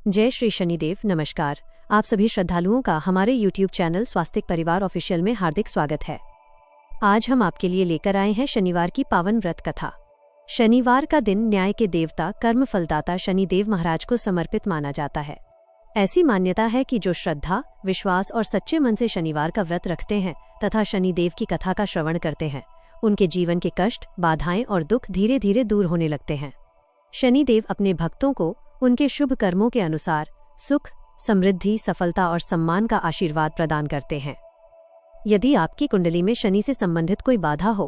जय श्री शनिदेव। नमस्कार। आप सभी श्रद्धालुओं का हमारे YouTube चैनल स्वास्तिक परिवार ऑफिशियल में हार्दिक स्वागत है। आज हम आपके लिए लेकर आए हैं शनिवार की पावन व्रत कथा। शनिवार का दिन न्याय के देवता कर्म फलदाता शनिदेव महाराज को समर्पित माना जाता है। ऐसी मान्यता है कि जो श्रद्धा, विश्वास और सच्चे मन से शनिवार का व्रत रखते हैं तथा शनिदेव की कथा का श्रवण करते हैं, उनके जीवन के कष्ट, बाधाएं और दुख धीरे धीरे दूर होने लगते हैं। शनिदेव अपने भक्तों को उनके शुभ कर्मों के अनुसार सुख, समृद्धि, सफलता और सम्मान का आशीर्वाद प्रदान करते हैं। यदि आपकी कुंडली में शनि से संबंधित कोई बाधा हो,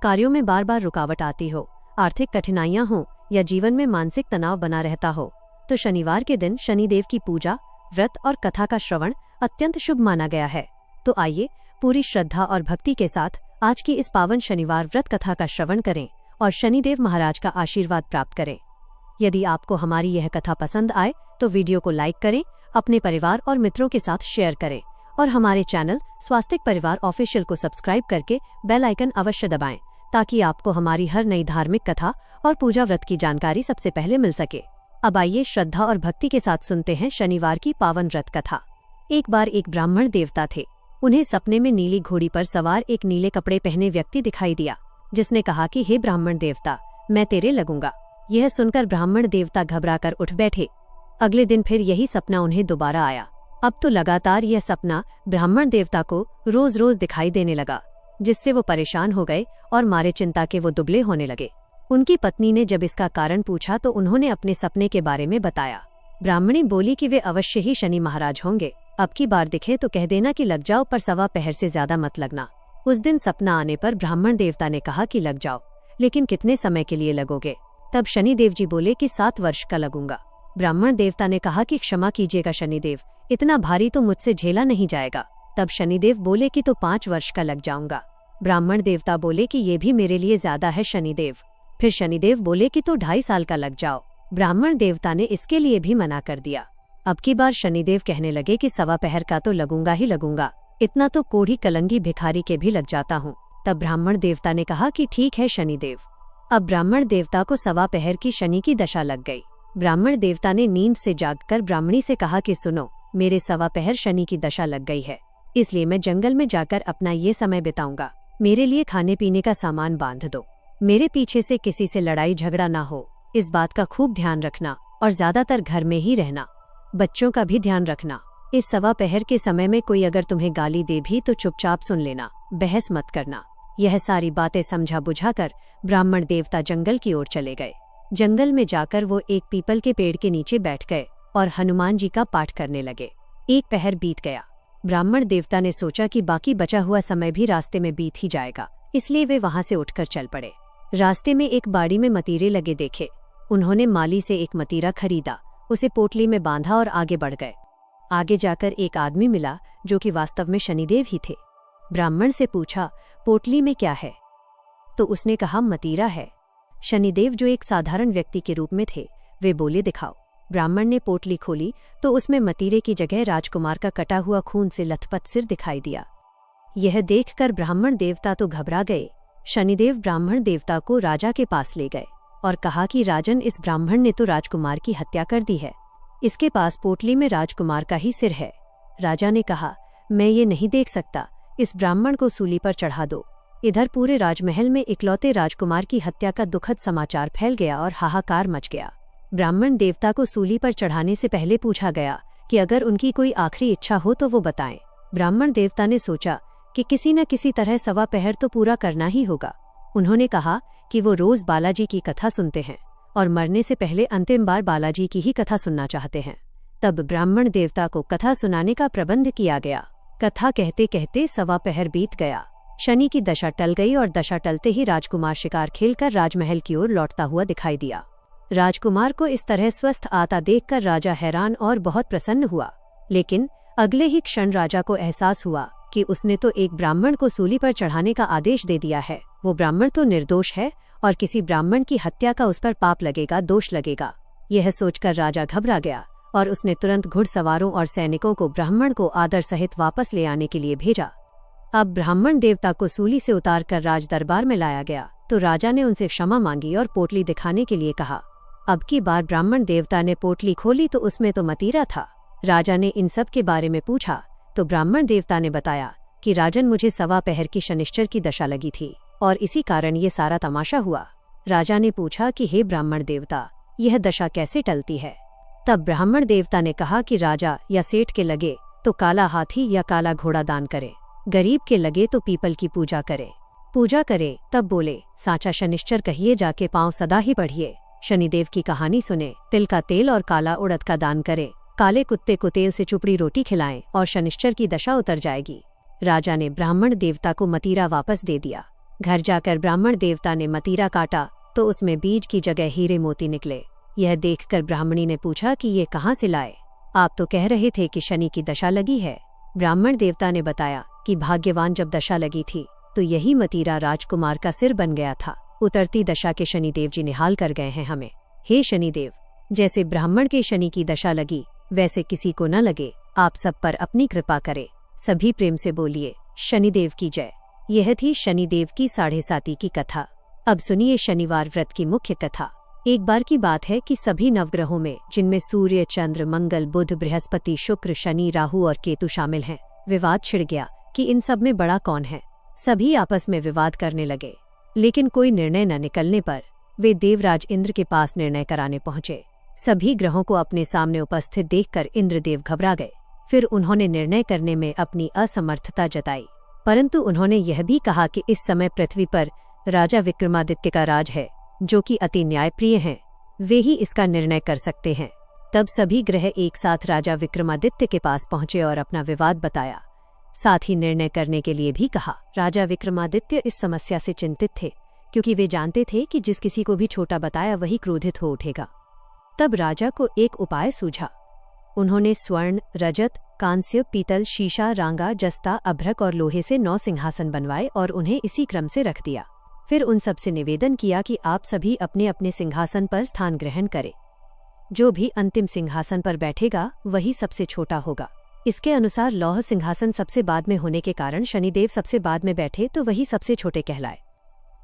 कार्यों में बार बार रुकावट आती हो, आर्थिक कठिनाइयां हो या जीवन में मानसिक तनाव बना रहता हो, तो शनिवार के दिन शनिदेव की पूजा, व्रत और कथा का श्रवण अत्यंत शुभ माना गया है। तो आइए पूरी श्रद्धा और भक्ति के साथ आज की इस पावन शनिवार व्रत कथा का श्रवण करें और शनिदेव महाराज का आशीर्वाद प्राप्त करें। यदि आपको हमारी यह कथा पसंद आए तो वीडियो को लाइक करें, अपने परिवार और मित्रों के साथ शेयर करें और हमारे चैनल स्वास्तिक परिवार ऑफिशियल को सब्सक्राइब करके बेल आइकन अवश्य दबाएं, ताकि आपको हमारी हर नई धार्मिक कथा और पूजा व्रत की जानकारी सबसे पहले मिल सके। अब आइए श्रद्धा और भक्ति के साथ सुनते हैं शनिवार की पावन व्रत कथा। एक बार एक ब्राह्मण देवता थे। उन्हें सपने में नीली घोड़ी पर सवार एक नीले कपड़े पहने व्यक्ति दिखाई दिया, जिसने कहा कि हे ब्राह्मण देवता, मैं तेरे लगूंगा। यह सुनकर ब्राह्मण देवता घबराकर उठ बैठे। अगले दिन फिर यही सपना उन्हें दोबारा आया। अब तो लगातार यह सपना ब्राह्मण देवता को रोज रोज दिखाई देने लगा, जिससे वो परेशान हो गए और मारे चिंता के वो दुबले होने लगे। उनकी पत्नी ने जब इसका कारण पूछा तो उन्होंने अपने सपने के बारे में बताया। ब्राह्मणी बोली कि वे अवश्य ही शनि महाराज होंगे। अब की बार दिखे तो कह देना कि लग जाओ, पर सवा पहर से ज्यादा मत लगना। उस दिन सपना आने पर ब्राह्मण देवता ने कहा कि लग जाओ, लेकिन कितने समय के लिए लगोगे? तब शनिदेव जी बोले कि 7 वर्ष का लगूंगा। ब्राह्मण देवता ने कहा कि क्षमा कीजिएगा शनिदेव, इतना भारी तो मुझसे झेला नहीं जाएगा। तब शनिदेव बोले कि तो 5 वर्ष का लग जाऊंगा। ब्राह्मण देवता बोले कि ये भी मेरे लिए ज्यादा है शनिदेव। फिर शनिदेव बोले कि तो 2.5 साल का लग जाओ। ब्राह्मण देवता ने इसके लिए भी मना कर दिया। अब की बार शनिदेव कहने लगे कि सवा पहर का तो लगूंगा ही लगूंगा, इतना तो कोढ़ी कलंगी भिखारी के भी लग जाता हूँ। तब ब्राह्मण देवता ने कहा कि ठीक है शनिदेव। अब ब्राह्मण देवता को सवा पहर की शनि की दशा लग गई। ब्राह्मण देवता ने नींद से जागकर ब्राह्मणी से कहा कि सुनो, मेरे सवा पहर शनि की दशा लग गई है, इसलिए मैं जंगल में जाकर अपना ये समय बिताऊंगा। मेरे लिए खाने पीने का सामान बांध दो। मेरे पीछे से किसी से लड़ाई झगड़ा ना हो, इस बात का खूब ध्यान रखना और ज्यादातर घर में ही रहना। बच्चों का भी ध्यान रखना। इस सवा पहर के समय में कोई अगर तुम्हें गाली दे भी तो चुपचाप सुन लेना, बहस मत करना। यह सारी बातें समझा बुझाकर ब्राह्मण देवता जंगल की ओर चले गए। जंगल में जाकर वो एक पीपल के पेड़ के नीचे बैठ गए और हनुमान जी का पाठ करने लगे। 1 पहर बीत गया। ब्राह्मण देवता ने सोचा कि बाकी बचा हुआ समय भी रास्ते में बीत ही जाएगा, इसलिए वे वहां से उठकर चल पड़े। रास्ते में एक बाड़ी में मतीरे लगे देखे। उन्होंने माली से एक मतीरा खरीदा, उसे पोटली में बांधा और आगे बढ़ गए। आगे जाकर एक आदमी मिला जो कि वास्तव में शनिदेव ही थे। ब्राह्मण से पूछा, पोटली में क्या है? तो उसने कहा, मतीरा है। शनिदेव जो एक साधारण व्यक्ति के रूप में थे, वे बोले, दिखाओ। ब्राह्मण ने पोटली खोली तो उसमें मतीरे की जगह राजकुमार का कटा हुआ खून से लथपथ सिर दिखाई दिया। यह देखकर ब्राह्मण देवता तो घबरा गए। शनिदेव ब्राह्मण देवता को राजा के पास ले गए और कहा कि राजन, इस ब्राह्मण ने तो राजकुमार की हत्या कर दी है। इसके पास पोटली में राजकुमार का ही सिर है। राजा ने कहा, मैं ये नहीं देख सकता, इस ब्राह्मण को सूली पर चढ़ा दो। इधर पूरे राजमहल में इकलौते राजकुमार की हत्या का दुखद समाचार फैल गया और हाहाकार मच गया। ब्राह्मण देवता को सूली पर चढ़ाने से पहले पूछा गया कि अगर उनकी कोई आखिरी इच्छा हो तो वो बताएं। ब्राह्मण देवता ने सोचा कि किसी न किसी तरह सवा पहर तो पूरा करना ही होगा। उन्होंने कहा कि वो रोज बालाजी की कथा सुनते हैं और मरने से पहले अंतिम बार बालाजी की ही कथा सुनना चाहते हैं। तब ब्राह्मण देवता को कथा सुनाने का प्रबंध किया गया। कथा कहते कहते सवा पहर बीत गया। शनि की दशा टल गई और दशा टलते ही राजकुमार शिकार खेलकर राजमहल की ओर लौटता हुआ दिखाई दिया। राजकुमार को इस तरह स्वस्थ आता देखकर राजा हैरान और बहुत प्रसन्न हुआ। लेकिन अगले ही क्षण राजा को एहसास हुआ कि उसने तो एक ब्राह्मण को सूली पर चढ़ाने का आदेश दे दिया है। वो ब्राह्मण तो निर्दोष है और किसी ब्राह्मण की हत्या का उस पर पाप लगेगा, दोष लगेगा। यह सोचकर राजा घबरा गया और उसने तुरंत घुड़सवारों और सैनिकों को ब्राह्मण को आदर सहित वापस ले आने के लिए भेजा। अब ब्राह्मण देवता को सूली से उतारकर राज दरबार में लाया गया तो राजा ने उनसे क्षमा मांगी और पोटली दिखाने के लिए कहा। अब की बार ब्राह्मण देवता ने पोटली खोली तो उसमें तो मतीरा था। राजा ने इन सब के बारे में पूछा तो ब्राह्मण देवता ने बताया कि राजन, मुझे सवा पहर की शनिश्चर की दशा लगी थी और इसी कारण ये सारा तमाशा हुआ। राजा ने पूछा कि हे ब्राह्मण देवता, यह दशा कैसे टलती है? तब ब्राह्मण देवता ने कहा कि राजा या सेठ के लगे तो काला हाथी या काला घोड़ा दान करे, गरीब के लगे तो पीपल की पूजा करे। तब बोले, साचा शनिश्चर कहिए, जाके पांव सदा ही पढ़िए, शनिदेव की कहानी सुने, तिल का तेल और काला उड़द का दान करे, काले कुत्ते को तेल से चुपड़ी रोटी खिलाएं और शनिश्चर की दशा उतर जाएगी। राजा ने ब्राह्मण देवता को मतीरा वापस दे दिया। घर जाकर ब्राह्मण देवता ने मतीरा काटा तो उसमें बीज की जगह हीरे मोती निकले। यह देखकर ब्राह्मणी ने पूछा कि ये कहाँ से लाए? आप तो कह रहे थे कि शनि की दशा लगी है। ब्राह्मण देवता ने बताया कि भाग्यवान जब दशा लगी थी तो यही मतीरा राजकुमार का सिर बन गया था। उतरती दशा के शनिदेव जी निहाल कर गए हैं हमें। हे शनिदेव, जैसे ब्राह्मण के शनि की दशा लगी वैसे किसी को न लगे, आप सब पर अपनी कृपा करे। सभी प्रेम से बोलिए, शनिदेव की जय। यह थी शनिदेव की 7.5 की कथा। अब सुनिए शनिवार व्रत की मुख्य कथा। एक बार की बात है कि सभी नवग्रहों में, जिनमें सूर्य, चंद्र, मंगल, बुध, बृहस्पति, शुक्र, शनि, राहु और केतु शामिल हैं, विवाद छिड़ गया कि इन सब में बड़ा कौन है। सभी आपस में विवाद करने लगे, लेकिन कोई निर्णय न निकलने पर वे देवराज इंद्र के पास निर्णय कराने पहुंचे। सभी ग्रहों को अपने सामने उपस्थित देखकर इंद्रदेव घबरा गए। फिर उन्होंने निर्णय करने में अपनी असमर्थता जताई, परंतु उन्होंने यह भी कहा कि इस समय पृथ्वी पर राजा विक्रमादित्य का राज है, जो कि अति न्यायप्रिय हैं। वे ही इसका निर्णय कर सकते हैं। तब सभी ग्रह एक साथ राजा विक्रमादित्य के पास पहुंचे और अपना विवाद बताया, साथ ही निर्णय करने के लिए भी कहा। राजा विक्रमादित्य इस समस्या से चिंतित थे, क्योंकि वे जानते थे कि जिस किसी को भी छोटा बताया वही क्रोधित हो उठेगा। तब राजा को एक उपाय सूझा। उन्होंने स्वर्ण, रजत, कांस्य, पीतल, शीशा, रांगा, जस्ता, अभ्रक और लोहे से 9 सिंहासन बनवाए और उन्हें इसी क्रम से रख दिया। फिर उन सबसे निवेदन किया कि आप सभी अपने अपने सिंहासन पर स्थान ग्रहण करें। जो भी अंतिम सिंहासन पर बैठेगा वही सबसे छोटा होगा। इसके अनुसार लौह सिंहासन सबसे बाद में होने के कारण शनिदेव सबसे बाद में बैठे तो वही सबसे छोटे कहलाए।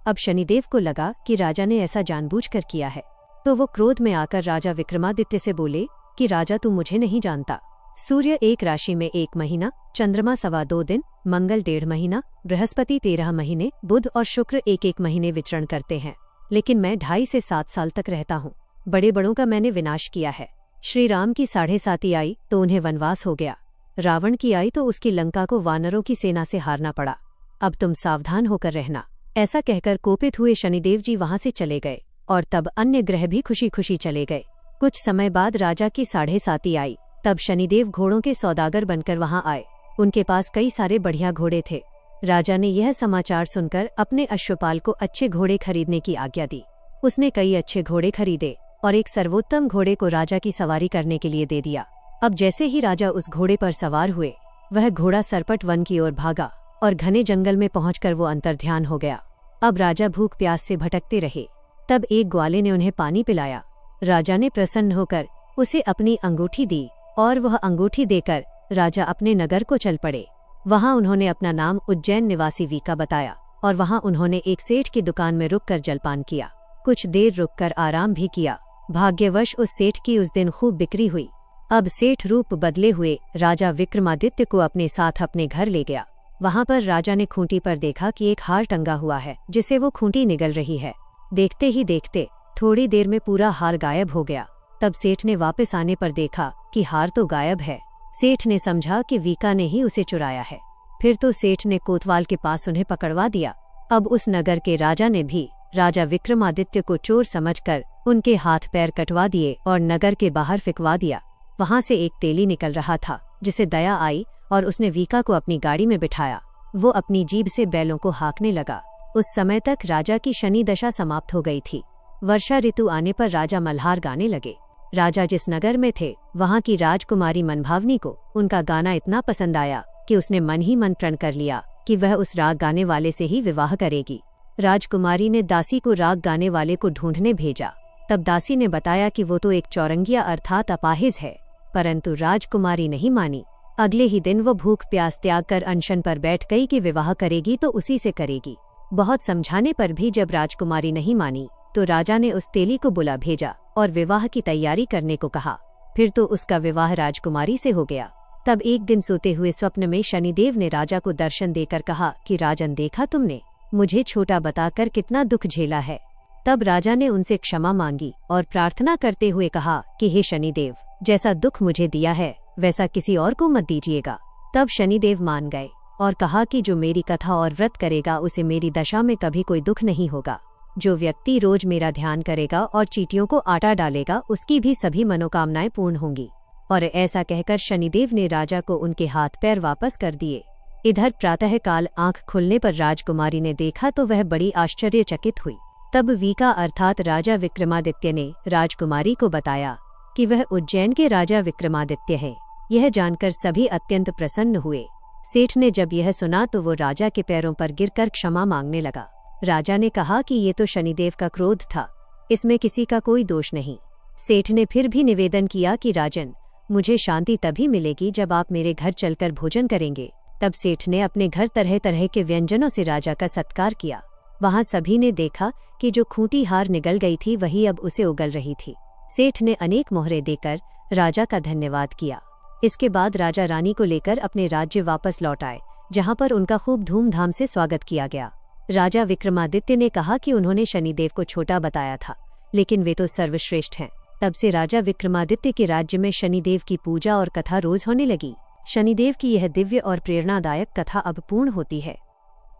अब शनिदेव को लगा कि राजा ने ऐसा जानबूझकर किया है, तो वो क्रोध में आकर राजा विक्रमादित्य से बोले कि राजा, तू मुझे नहीं जानता। सूर्य 1 राशि में 1 महीना, चंद्रमा 2.25 दिन, मंगल 1.5 महीना, बृहस्पति 13 महीने, बुध और शुक्र 1-1 महीने विचरण करते हैं, लेकिन मैं 2.5 से 7 साल तक रहता हूँ। बड़े बड़ों का मैंने विनाश किया है। श्री राम की 7.5 आई तो उन्हें वनवास हो गया। रावण की आई तो उसकी लंका को वानरों की सेना से हारना पड़ा। अब तुम सावधान होकर रहना। ऐसा कहकर कोपित हुए शनिदेव जी वहां से चले गए और तब अन्य ग्रह भी खुशी खुशी चले गए। कुछ समय बाद राजा की 7.5 आई। तब शनिदेव घोड़ों के सौदागर बनकर वहां आए। उनके पास कई सारे बढ़िया घोड़े थे। राजा ने यह समाचार सुनकर अपने अश्वपाल को अच्छे घोड़े खरीदने की आज्ञा दी। उसने कई अच्छे घोड़े खरीदे और एक सर्वोत्तम घोड़े को राजा की सवारी करने के लिए दे दिया। अब जैसे ही राजा उस घोड़े पर सवार हुए, वह घोड़ा सरपट वन की ओर भागा और घने जंगल में पहुंचकर वो अंतर्ध्यान हो गया। अब राजा भूख प्यास से भटकते रहे। तब एक ग्वाले ने उन्हें पानी पिलाया। राजा ने प्रसन्न होकर उसे अपनी अंगूठी दी और वह अंगूठी देकर राजा अपने नगर को चल पड़े। वहां उन्होंने अपना नाम उज्जैन निवासी वीका बताया और वहां उन्होंने एक सेठ की दुकान में रुककर जलपान किया। कुछ देर रुककर आराम भी किया। भाग्यवश उस सेठ की उस दिन खूब बिक्री हुई। अब सेठ रूप बदले हुए राजा विक्रमादित्य को अपने साथ अपने घर ले गया। वहां पर राजा ने खूंटी पर देखा कि एक हार टंगा हुआ है, जिसे वो खूंटी निगल रही है। देखते ही देखते थोड़ी देर में पूरा हार गायब हो गया। तब सेठ ने वापस आने पर देखा कि हार तो गायब है। सेठ ने समझा कि वीका ने ही उसे चुराया है। फिर तो सेठ ने कोतवाल के पास उन्हें पकड़वा दिया। अब उस नगर के राजा ने भी राजा विक्रमादित्य को चोर समझकर उनके हाथ पैर कटवा दिए और नगर के बाहर फिकवा दिया। वहां से एक तेली निकल रहा था, जिसे दया आई और उसने वीका को अपनी गाड़ी में बिठाया। वो अपनी जीभ से बैलों को हाँकने लगा। उस समय तक राजा की शनि दशा समाप्त हो गई थी। वर्षा ऋतु आने पर राजा मल्हार गाने लगे। राजा जिस नगर में थे वहां की राजकुमारी मनभावनी को उनका गाना इतना पसंद आया कि उसने मन ही मन प्रण कर लिया कि वह उस राग गाने वाले से ही विवाह करेगी। राजकुमारी ने दासी को राग गाने वाले को ढूंढने भेजा। तब दासी ने बताया कि वो तो एक चौरंगिया अर्थात अपाहिज है, परंतु राजकुमारी नहीं मानी। अगले ही दिन वो भूख प्यास त्याग कर अनशन पर बैठ गई कि विवाह करेगी तो उसी से करेगी। बहुत समझाने पर भी जब राजकुमारी नहीं मानी तो राजा ने उस तेली को बुला भेजा और विवाह की तैयारी करने को कहा। फिर तो उसका विवाह राजकुमारी से हो गया। तब एक दिन सोते हुए स्वप्न में शनिदेव ने राजा को दर्शन देकर कहा कि राजन, देखा तुमने, मुझे छोटा बताकर कितना दुख झेला है। तब राजा ने उनसे क्षमा मांगी और प्रार्थना करते हुए कहा कि हे शनिदेव, जैसा दुख मुझे दिया है वैसा किसी और को मत दीजिएगा। तब शनिदेव मान गए और कहा कि जो मेरी कथा और व्रत करेगा उसे मेरी दशा में कभी कोई दुख नहीं होगा। जो व्यक्ति रोज मेरा ध्यान करेगा और चींटियों को आटा डालेगा उसकी भी सभी मनोकामनाएं पूर्ण होंगी। और ऐसा कहकर शनिदेव ने राजा को उनके हाथ पैर वापस कर दिए। इधर प्रातःकाल आंख खुलने पर राजकुमारी ने देखा तो वह बड़ी आश्चर्यचकित हुई। तब वीका अर्थात राजा विक्रमादित्य ने राजकुमारी को बताया कि वह उज्जैन के राजा विक्रमादित्य है। यह जानकर सभी अत्यंत प्रसन्न हुए। सेठ ने जब यह सुना तो वो राजा के पैरों पर गिरकर क्षमा मांगने लगा। राजा ने कहा कि ये तो शनिदेव का क्रोध था, इसमें किसी का कोई दोष नहीं। सेठ ने फिर भी निवेदन किया कि राजन, मुझे शांति तभी मिलेगी जब आप मेरे घर चलकर भोजन करेंगे। तब सेठ ने अपने घर तरह तरह के व्यंजनों से राजा का सत्कार किया। वहां सभी ने देखा कि जो खूंटी हार निगल गई थी वही अब उसे उगल रही थी। सेठ ने अनेक मोहरे देकर राजा का धन्यवाद किया। इसके बाद राजा रानी को लेकर अपने राज्य वापस लौट आए, जहां पर उनका खूब धूमधाम से स्वागत किया गया। राजा विक्रमादित्य ने कहा कि उन्होंने शनिदेव को छोटा बताया था, लेकिन वे तो सर्वश्रेष्ठ हैं। तब से राजा विक्रमादित्य के राज्य में शनिदेव की पूजा और कथा रोज होने लगी। शनिदेव की यह दिव्य और प्रेरणादायक कथा अब पूर्ण होती है।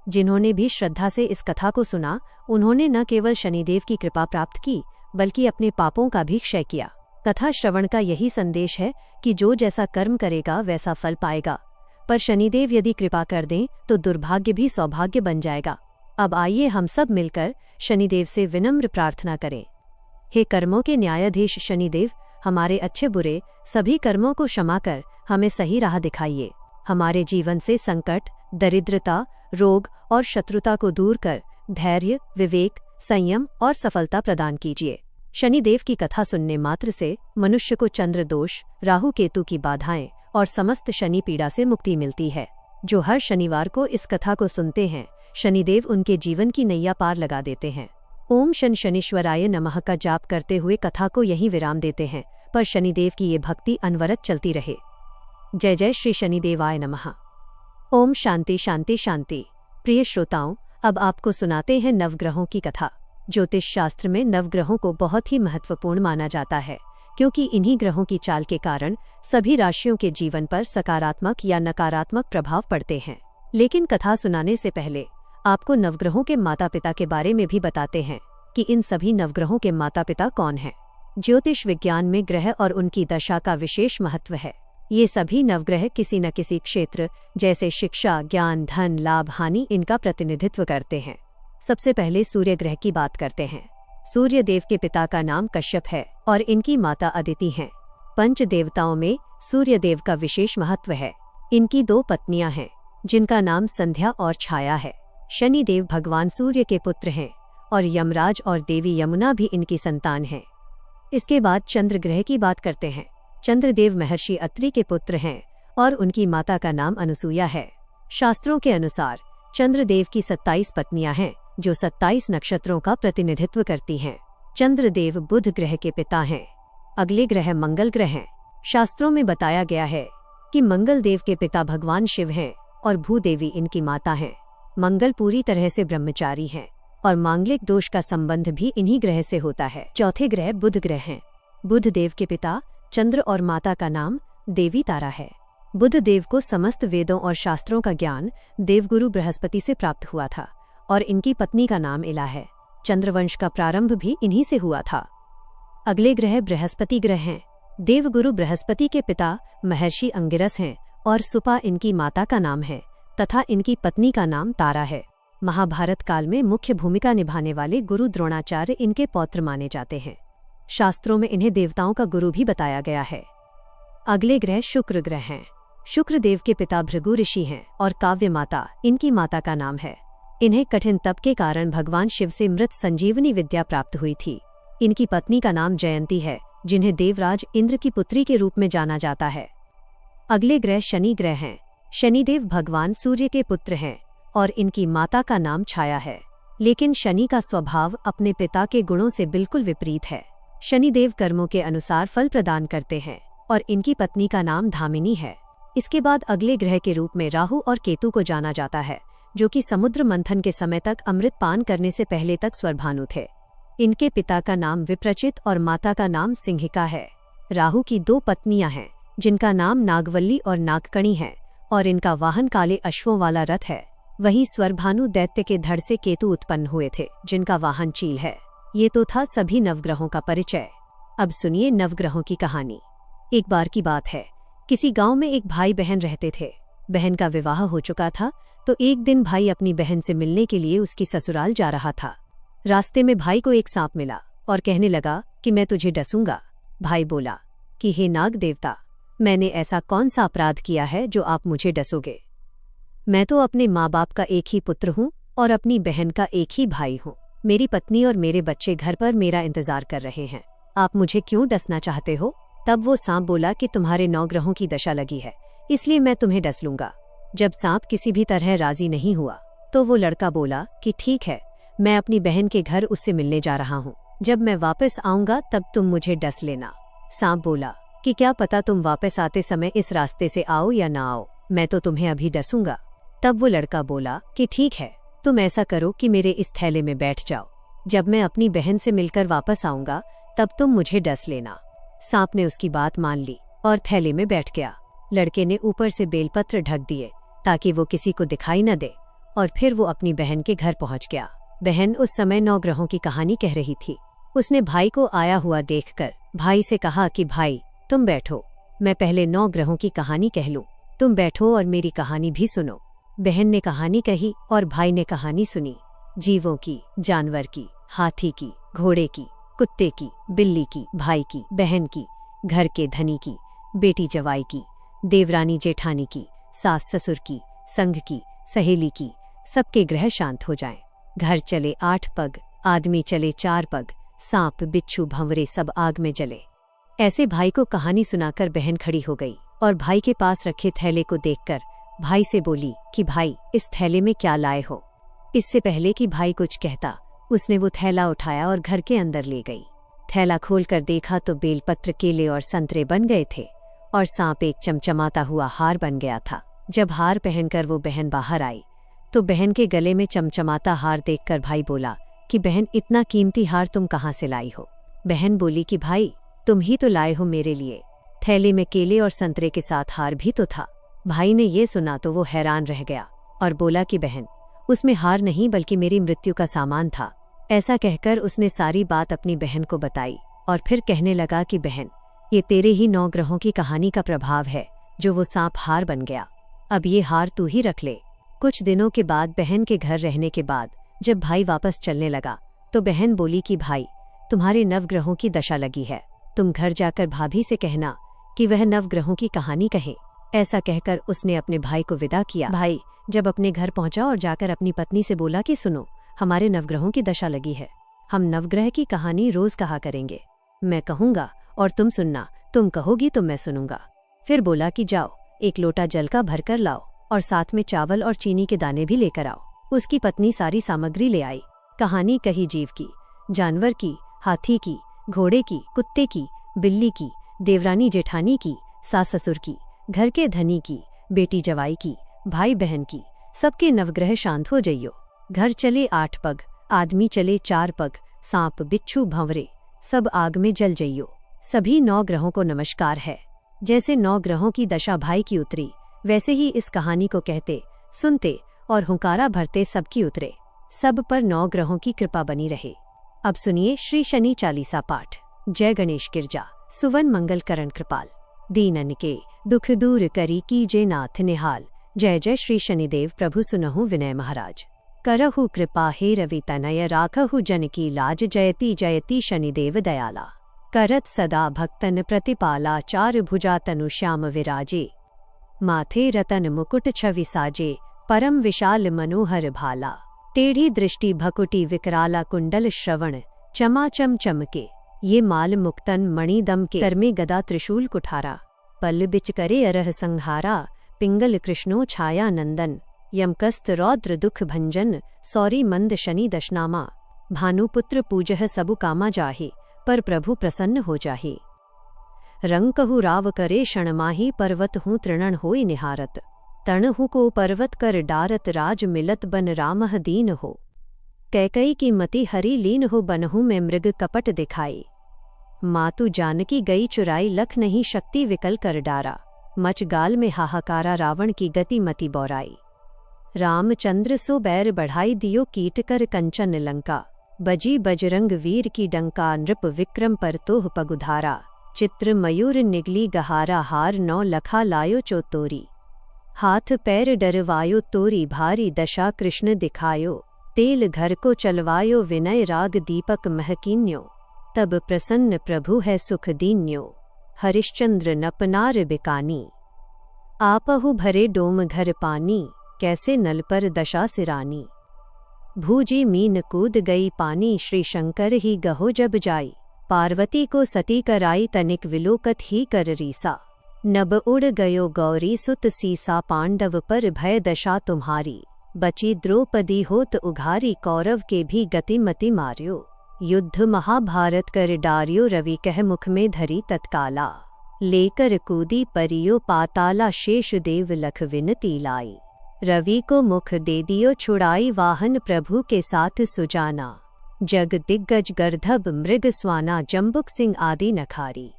जिन्होंने भी श्रद्धा से इस कथा को सुना, उन्होंने न केवल शनिदेव की कृपा प्राप्त की, बल्कि अपने पापों का भी क्षय किया। कथा श्रवण का यही संदेश है कि जो जैसा कर्म करेगा वैसा फल पाएगा, पर शनिदेव यदि कृपा कर दें तो दुर्भाग्य भी सौभाग्य बन जाएगा। अब आइए हम सब मिलकर शनिदेव से विनम्र प्रार्थना करें। हे कर्मों के न्यायाधीश शनिदेव, हमारे अच्छे बुरे सभी कर्मों को क्षमा कर हमें सही राह दिखाइए। हमारे जीवन से संकट, दरिद्रता, रोग और शत्रुता को दूर कर धैर्य, विवेक, संयम और सफलता प्रदान कीजिए। शनिदेव की कथा सुनने मात्र से मनुष्य को चंद्र दोष, राहु केतु की बाधाएं और समस्त शनि पीड़ा से मुक्ति मिलती है। जो हर शनिवार को इस कथा को सुनते हैं, शनिदेव उनके जीवन की नैया पार लगा देते हैं। ओम शनीश्वराय नमः का जाप करते हुए कथा को यहीं विराम देते हैं, पर शनिदेव की ये भक्ति अनवरत चलती रहे। जय जय श्री शनिदेवाय नमः। ओम शांति शांति शांति। प्रिय श्रोताओं, अब आपको सुनाते हैं नवग्रहों की कथा। ज्योतिष शास्त्र में नवग्रहों को बहुत ही महत्वपूर्ण माना जाता है, क्योंकि इन्हीं ग्रहों की चाल के कारण सभी राशियों के जीवन पर सकारात्मक या नकारात्मक प्रभाव पड़ते हैं। लेकिन कथा सुनाने से पहले आपको नवग्रहों के माता पिता के बारे में भी बताते हैं कि इन सभी नवग्रहों के माता पिता कौन हैं। ज्योतिष विज्ञान में ग्रह और उनकी दशा का विशेष महत्व है। ये सभी नवग्रह किसी न किसी क्षेत्र जैसे शिक्षा, ज्ञान, धन, लाभ, हानि इनका प्रतिनिधित्व करते हैं। सबसे पहले सूर्य ग्रह की बात करते हैं। सूर्य देव के पिता का नाम कश्यप है और इनकी माता अदिति हैं। पंच देवताओं में सूर्य देव का विशेष महत्व है। इनकी 2 पत्नियां हैं, जिनका नाम संध्या और छाया है। शनि देव भगवान सूर्य के पुत्र हैं और यमराज और देवी यमुना भी इनकी संतान हैं। इसके बाद चंद्र ग्रह की बात करते हैं। चंद्रदेव महर्षि अत्रि के पुत्र हैं और उनकी माता का नाम अनुसूया है। शास्त्रों के अनुसार चंद्रदेव की 27 पत्नियां हैं, जो 27 नक्षत्रों का प्रतिनिधित्व करती हैं। चंद्रदेव बुध ग्रह के पिता हैं। अगले ग्रह मंगल ग्रह हैं। शास्त्रों में बताया गया है कि मंगल देव के पिता भगवान शिव हैं और भूदेवी इनकी माता हैं। मंगल पूरी तरह से ब्रह्मचारी हैं और मांगलिक दोष का संबंध भी इन्हीं ग्रह से होता है। चौथे ग्रह बुध ग्रह हैं। बुध देव के पिता चंद्र और माता का नाम देवी तारा है। बुध देव को समस्त वेदों और शास्त्रों का ज्ञान देवगुरु बृहस्पति से प्राप्त हुआ था और इनकी पत्नी का नाम इला है। चंद्रवंश का प्रारंभ भी इन्हीं से हुआ था। अगले ग्रह बृहस्पति ग्रह हैं। देवगुरु बृहस्पति के पिता महर्षि अंगिरस हैं और सुपा इनकी माता का नाम है तथा इनकी पत्नी का नाम तारा है। महाभारत काल में मुख्य भूमिका निभाने वाले गुरु द्रोणाचार्य इनके पौत्र माने जाते हैं। शास्त्रों में इन्हें देवताओं का गुरु भी बताया गया है। अगले ग्रह शुक्र ग्रह हैं। शुक्र देव के पिता भृगु ऋषि हैं और काव्य माता इनकी माता का नाम है। इन्हें कठिन तप के कारण भगवान शिव से मृत संजीवनी विद्या प्राप्त हुई थी। इनकी पत्नी का नाम जयंती है, जिन्हें देवराज इंद्र की पुत्री के रूप में जाना जाता है। अगले ग्रह शनि ग्रह हैं। शनिदेव भगवान सूर्य के पुत्र हैं और इनकी माता का नाम छाया है। लेकिन शनि का स्वभाव अपने पिता के गुणों से बिल्कुल विपरीत है। शनिदेव कर्मों के अनुसार फल प्रदान करते हैं और इनकी पत्नी का नाम धामिनी है। इसके बाद अगले ग्रह के रूप में राहु और केतु को जाना जाता है, जो कि समुद्र मंथन के समय तक अमृत पान करने से पहले तक स्वरभानु थे। इनके पिता का नाम विप्रचित और माता का नाम सिंहिका है। राहु की 2 पत्नियां हैं, जिनका नाम नागवल्ली और नागकणी है, और इनका वाहन काले अश्वों वाला रथ है। वहीं स्वरभानु दैत्य के धड़ से केतु उत्पन्न हुए थे, जिनका वाहन चील है। ये तो था सभी नवग्रहों का परिचय। अब सुनिए नवग्रहों की कहानी। एक बार की बात है, किसी गांव में एक भाई बहन रहते थे। बहन का विवाह हो चुका था, तो एक दिन भाई अपनी बहन से मिलने के लिए उसकी ससुराल जा रहा था। रास्ते में भाई को एक सांप मिला और कहने लगा कि मैं तुझे डसूंगा। भाई बोला कि हे नाग देवता, मैंने ऐसा कौन सा अपराध किया है जो आप मुझे डसोगे? मैं तो अपने माँ बाप का एक ही पुत्र हूँ और अपनी बहन का एक ही भाई हूँ। मेरी पत्नी और मेरे बच्चे घर पर मेरा इंतजार कर रहे हैं। आप मुझे क्यों डसना चाहते हो? तब वो सांप बोला कि तुम्हारे 9 ग्रहों की दशा लगी है, इसलिए मैं तुम्हें डस लूंगा। जब सांप किसी भी तरह राजी नहीं हुआ, तो वो लड़का बोला कि ठीक है, मैं अपनी बहन के घर उससे मिलने जा रहा हूँ। जब मैं वापस आऊंगा तब तुम मुझे डस लेना। सांप बोला कि क्या पता तुम वापस आते समय इस रास्ते से आओ या ना आओ, मैं तो तुम्हें अभी डसूंगा। तब वो लड़का बोला कि ठीक है, तुम ऐसा करो कि मेरे इस थैले में बैठ जाओ। जब मैं अपनी बहन से मिलकर वापस आऊंगा तब तुम मुझे डस लेना। सांप ने उसकी बात मान ली और थैले में बैठ गया। लड़के ने ऊपर से बेलपत्र ढक दिए ताकि वो किसी को दिखाई न दे, और फिर वो अपनी बहन के घर पहुंच गया। बहन उस समय 9 ग्रहों की कहानी कह रही थी। उसने भाई को आया हुआ देखकर भाई से कहा कि भाई तुम बैठो, मैं पहले 9 ग्रहों की कहानी कह लूं। तुम बैठो और मेरी कहानी भी सुनो। बहन ने कहानी कही और भाई ने कहानी सुनी। जीवों की, जानवर की, हाथी की, घोड़े की, कुत्ते की, बिल्ली की, भाई की, बहन की, घर के धनी की, बेटी जवाई की, देवरानी जेठानी की, सास ससुर की, संग की, सहेली की, सबके ग्रह शांत हो जाएं। घर चले 8 पग, आदमी चले 4 पग, सांप बिच्छू भंवरे सब आग में जले। ऐसे भाई को कहानी सुनाकर बहन खड़ी हो गई और भाई के पास रखे थैले को देखकर भाई से बोली कि भाई इस थैले में क्या लाए हो? इससे पहले कि भाई कुछ कहता, उसने वो थैला उठाया और घर के अंदर ले गई। थैला खोलकर देखा तो बेलपत्र, केले और संतरे बन गए थे और सांप एक चमचमाता हुआ हार बन गया था। जब हार पहनकर वो बहन बाहर आई तो बहन के गले में चमचमाता हार देखकर भाई बोला कि बहन इतना कीमती हार तुम कहाँ से लाई हो? बहन बोली कि भाई तुम ही तो लाए हो मेरे लिए। थैले में केले और संतरे के साथ हार भी तो था। भाई ने ये सुना तो वो हैरान रह गया और बोला कि बहन उसमें हार नहीं बल्कि मेरी मृत्यु का सामान था। ऐसा कहकर उसने सारी बात अपनी बहन को बताई और फिर कहने लगा कि बहन ये तेरे ही 9 ग्रहों की कहानी का प्रभाव है जो वो सांप हार बन गया। अब ये हार तू ही रख ले। कुछ दिनों के बाद बहन के घर रहने के बाद जब भाई वापस चलने लगा तो बहन बोली कि भाई तुम्हारे 9 ग्रहों की दशा लगी है, तुम घर जाकर भाभी से कहना कि वह 9 ग्रहों की कहानी कहे। ऐसा कहकर उसने अपने भाई को विदा किया। भाई जब अपने घर पहुंचा और जाकर अपनी पत्नी से बोला कि सुनो, हमारे 9 ग्रहों की दशा लगी है, हम नवग्रह की कहानी रोज कहा करेंगे। मैं कहूंगा और तुम सुनना, तुम कहोगी तो मैं सुनूंगा। फिर बोला कि जाओ 1 लोटा जल का भर कर लाओ और साथ में चावल और चीनी के दाने भी लेकर आओ। उसकी पत्नी सारी सामग्री ले आई। कहानी कही जीव की, जानवर की, हाथी की, घोड़े की, कुत्ते की, बिल्ली की, देवरानी जेठानी की, सास ससुर की, घर के धनी की, बेटी जवाई की, भाई बहन की, सबके नवग्रह शांत हो जइयो। घर चले 8 पग, आदमी चले 4 पग, सांप बिच्छू भंवरे सब आग में जल जइयो। सभी 9 ग्रहों को नमस्कार है। जैसे 9 ग्रहों की दशा भाई की उतरी, वैसे ही इस कहानी को कहते, सुनते और हुंकारा भरते सबकी उतरे। सब पर 9 ग्रहों की कृपा बनी रहे। अब सुनिए श्री शनि चालीसा पाठ। जय गणेश गिरजा, सुवन मंगल करण कृपाल, दीनन के दुख दूर करी कीजे नाथ निहाल। जय जय श्री शनिदेव प्रभु सुनहु विनय महाराज। करहु कृपा हे रवि तनय राखहु जन की लाज। जयति जयति शनिदेव दयाला, करत सदा भक्तन प्रतिपाला। 4 भुजा तनु श्याम विराजे, माथे रतन मुकुट छवि साजे। परम विशाल मनोहर भाला, टेढ़ी दृष्टि भकुटी विकराला। कुंडल श्रवण चमाचम चमके, ये माल मुक्तन मणि दम के। कर में गदा त्रिशूल कुठारा, पल बिच करे अरह संहारा। पिंगल कृष्णो छाया नंदन, यमकस्त रौद्र दुख भंजन, सौरी मंद शनि दशनामा। भानुपुत्र पूजह सबु कामा जाहि, पर प्रभु प्रसन्न हो जाहि। रंग कहु राव करे क्षण माही, पर्वत हूँ तृणन होई निहारत। तणहु को पर्वत कर डारत, राज मिलत बन रामह दीन हो। कैकई की मति हरि लीन हो, बनहु में मृग कपट दिखाई। मातु जानकी गई चुराई, लख नहीं शक्ति विकल कर डारा। मच गाल में हाहाकारा, रावण की गति मति बौराई। रामचंद्र सो बैर बढ़ाई, दियो कीट कर कंचन लंका। बजी बजरंग वीर की डंका, नृप विक्रम पर तोह पगुधारा। चित्र मयूर निगली गहारा, हार नौ लखा लायो चोतोरी। हाथ पैर डरवायो तोरी, भारी दशा कृष्ण दिखायो। तेल घर को चलवायो, विनय राग दीपक महकीन्यो। तब प्रसन्न प्रभु है सुख दीन्यो, हरिश्चंद्र नपनार बिकानी। आपहु भरे डोम घर पानी, कैसे नल पर दशा सिरानी। भूजी मीन कूद गई पानी, श्री शंकर ही गहो जब जाई। पार्वती को सती कराई, तनिक विलोकत ही कर रीसा। नभ उड़ गयो गौरी सुत सीसा, पांडव पर भय दशा तुम्हारी। बची द्रौपदी होत उघारी, कौरव के भी गति मति मार्यो। युद्ध महाभारत कर डार्यो, रवि कह मुख में धरी तत्काला। लेकर कूदी परियो पाताला, शेष देव लख विनती लाई। रवि को मुख दे दियो छुड़ाई, वाहन प्रभु के साथ सुजाना। जग दिग्गज गर्धब मृग स्वाना, जम्बुक सिंह आदि नखारी।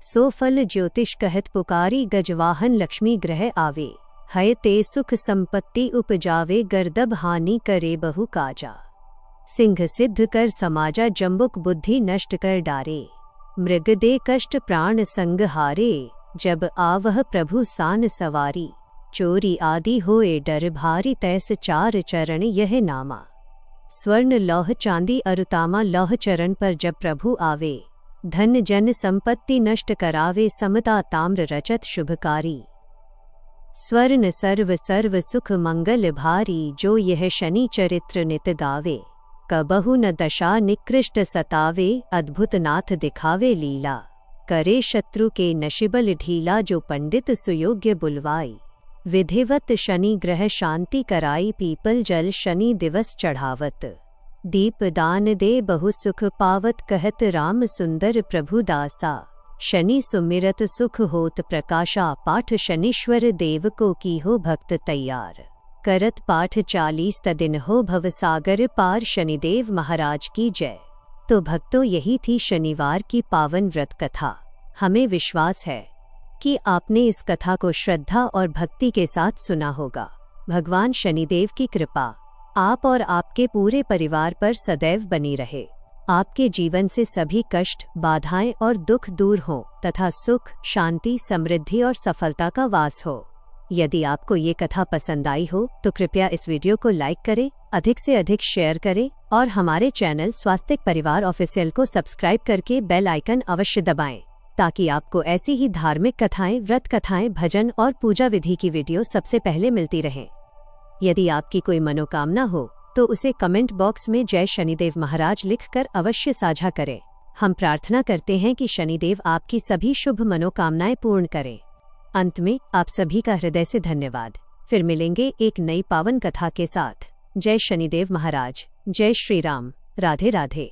सो फल ज्योतिष कहत पुकारी, गजवाहन लक्ष्मी ग्रह आवे। हय ते सुख संपत्ति उपजावे, गर्दब हानि करे बहु काजा। सिंह सिद्ध कर समाजा, जम्बुक बुद्धि नष्ट कर डारे। मृग दे कष्ट प्राण संग हारे, जब आवह प्रभु सान सवारी। चोरी आदि होए डर भारी, तैस चार चरण यह नामा। स्वर्ण लौह चांदी अरुतामा, लौह चरण पर जब प्रभु आवे। धन जन संपत्ति नष्ट करावे, समता ताम्र रचत शुभकारी। स्वर्ण सर्व सर्व सुख मंगल भारी, जो यह शनि चरित्र नित गावे। कबहु न दशा निकृष्ट सतावे, अद्भुत नाथ दिखावे लीला। करे शत्रु के नशिबल ढीला, जो पंडित सुयोग्य बुलवाई। विधिवत शनि ग्रह शांति कराई, पीपल जल शनि दिवस चढ़ावत। दीप दान दे बहु सुख पावत, कहत राम सुंदर प्रभु दासा। शनि सुमिरत सुख होत प्रकाशा, पाठ शनीश्वर देव को की हो भक्त तैयार। करत पाठ 40 दिन हो भवसागर पार, शनिदेव महाराज की जय। तो भक्तों, यही थी शनिवार की पावन व्रत कथा। हमें विश्वास है कि आपने इस कथा को श्रद्धा और भक्ति के साथ सुना होगा। भगवान शनिदेव की कृपा आप और आपके पूरे परिवार पर सदैव बनी रहे। आपके जीवन से सभी कष्ट, बाधाएं और दुख दूर हों तथा सुख, शांति, समृद्धि और सफलता का वास हो। यदि आपको ये कथा पसंद आई हो तो कृपया इस वीडियो को लाइक करें, अधिक से अधिक शेयर करें और हमारे चैनल स्वास्तिक परिवार ऑफिशियल को सब्सक्राइब करके बेल आइकन अवश्य दबाएं, ताकि आपको ऐसी ही धार्मिक कथाएं, व्रत कथाएं, भजन और पूजा विधि की वीडियो सबसे पहले मिलती रहें। यदि आपकी कोई मनोकामना हो तो उसे कमेंट बॉक्स में जय शनिदेव महाराज लिखकर अवश्य साझा करें। हम प्रार्थना करते हैं कि शनिदेव आपकी सभी शुभ मनोकामनाएं पूर्ण करें। अंत में आप सभी का हृदय से धन्यवाद। फिर मिलेंगे एक नई पावन कथा के साथ। जय शनिदेव महाराज, जय श्री राम, राधे राधे।